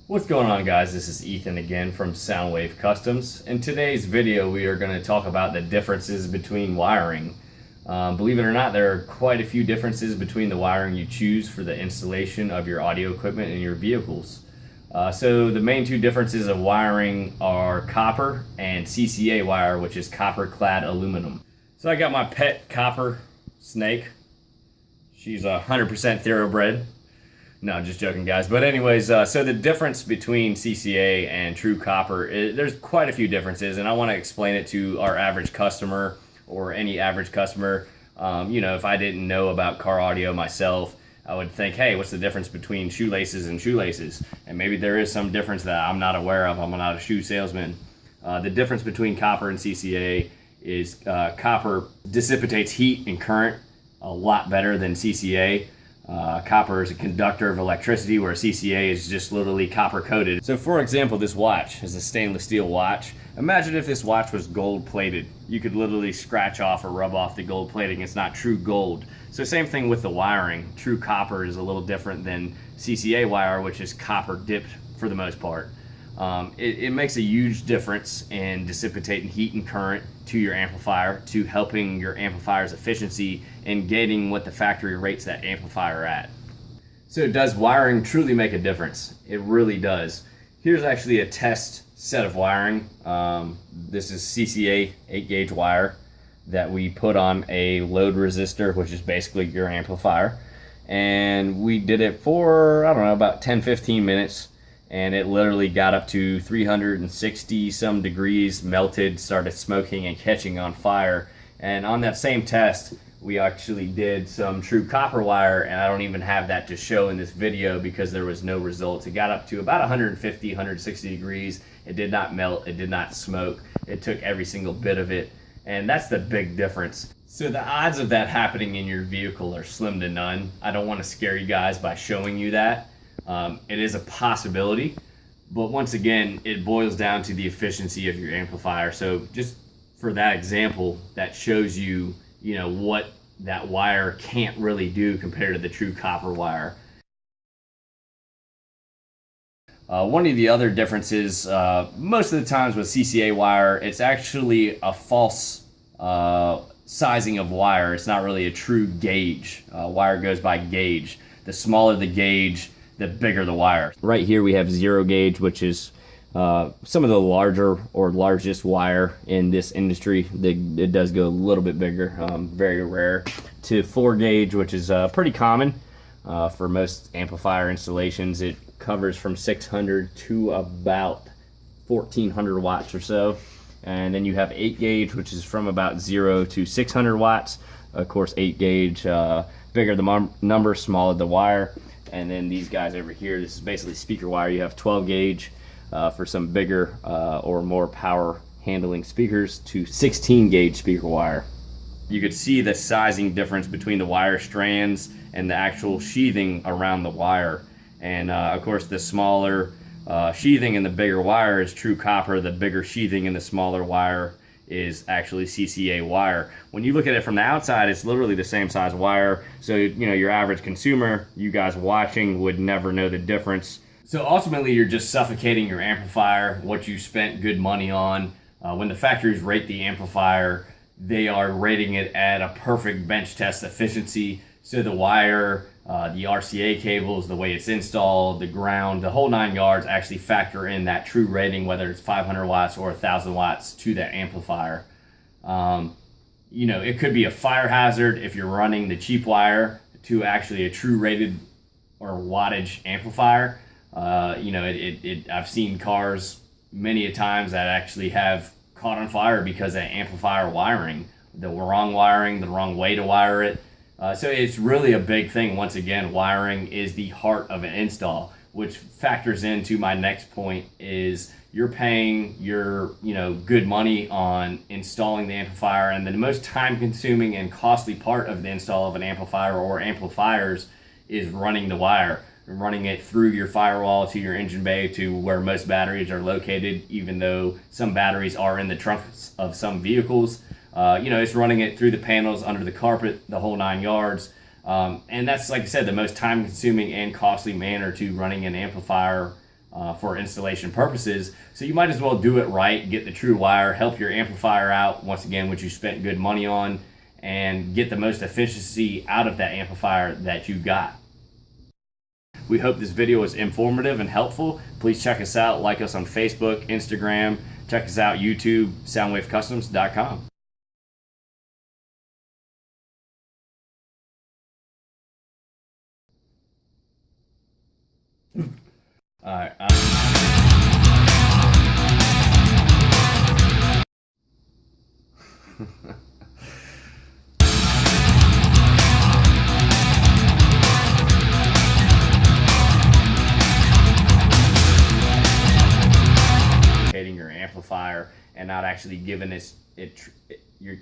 What's going on, guys? This is Ethan again from Soundwave Customs. In today's video we are going to talk about the differences between wiring. Believe it or not, there are quite a few differences between the wiring you choose for the installation of your audio equipment in your vehicles. So the main two differences of wiring are copper and CCA wire, which is copper clad aluminum. So I got my pet copper snake. She's 100% thoroughbred. No, just joking, guys. But anyways, so the difference between CCA and true copper, there's quite a few differences, and I want to explain it to our average customer or any average customer. If I didn't know about car audio myself, I would think, hey, what's the difference between shoelaces and shoelaces? And maybe there is some difference that I'm not aware of. I'm not a shoe salesman. The difference between copper and CCA is copper dissipates heat and current a lot better than CCA. Copper is a conductor of electricity, where CCA is just literally copper coated. So for example, this watch is a stainless steel watch. Imagine if this watch was gold plated. You could literally scratch off or rub off the gold plating. It's not true gold. So same thing with the wiring. True copper is a little different than CCA wire, which is copper dipped for the most part. It makes a huge difference in dissipating heat and current to your amplifier, to helping your amplifier's efficiency and getting what the factory rates that amplifier at. So does wiring truly make a difference? It really does. Here's actually a test set of wiring. This is CCA 8-gauge wire that we put on a load resistor, which is basically your amplifier. And we did it for, I don't know, about 10-15 minutes. And it literally got up to 360 some degrees, melted, started smoking and catching on fire. And on that same test, we actually did some true copper wire, and I don't even have that to show in this video because there was no results. It got up to about 150, 160 degrees. It did not melt, it did not smoke. It took every single bit of it, and that's the big difference. So the odds of that happening in your vehicle are slim to none. I don't want to scare you guys by showing you that. It is a possibility, but once again, it boils down to the efficiency of your amplifier. So just for that example, that shows you, what that wire can't really do compared to the true copper wire. One of the other differences, most of the times with CCA wire, it's actually a false sizing of wire. It's not really a true gauge. Wire goes by gauge. The smaller the gauge, the bigger the wire. Right here we have 0 gauge, which is some of the larger or largest wire in this industry. It does go a little bit bigger, very rare, to 4 gauge, which is pretty common for most amplifier installations. It covers from 600 to about 1400 watts or so. And then you have 8 gauge, which is from about 0 to 600 watts. Of course, 8 gauge, bigger the number, smaller the wire. And then these guys over here, this is basically speaker wire. You have 12 gauge for some bigger or more power handling speakers, to 16 gauge speaker wire. You could see the sizing difference between the wire strands and the actual sheathing around the wire. And of course, the smaller sheathing in the bigger wire is true copper. The bigger sheathing in the smaller wire is actually CCA wire. When you look at it from the outside, it's literally the same size wire. So, your average consumer, you guys watching, would never know the difference. So ultimately, you're just suffocating your amplifier, what you spent good money on. When the factories rate the amplifier, they are rating it at a perfect bench test efficiency. So the wire, the RCA cables, the way it's installed, the ground, the whole 9 yards actually factor in that true rating, whether it's 500 watts or 1,000 watts to that amplifier. It could be a fire hazard if you're running the cheap wire to actually a true rated or wattage amplifier. I've seen cars many a times that actually have caught on fire because of amplifier wiring, the wrong wiring, the wrong way to wire it. So it's really a big thing. Once again, wiring is the heart of an install, which factors into my next point is you're paying your, good money on installing the amplifier, and the most time consuming and costly part of the install of an amplifier or amplifiers is running the wire, running it through your firewall to your engine bay to where most batteries are located, even though some batteries are in the trunks of some vehicles. It's running it through the panels, under the carpet, the whole 9 yards. And that's, like I said, the most time consuming and costly manner to running an amplifier for installation purposes. So you might as well do it right, get the true wire, help your amplifier out, once again, which you spent good money on, and get the most efficiency out of that amplifier that you got. We hope this video was informative and helpful. Please check us out, like us on Facebook, Instagram, check us out YouTube, soundwavecustoms.com. All right. Your amplifier and not actually giving your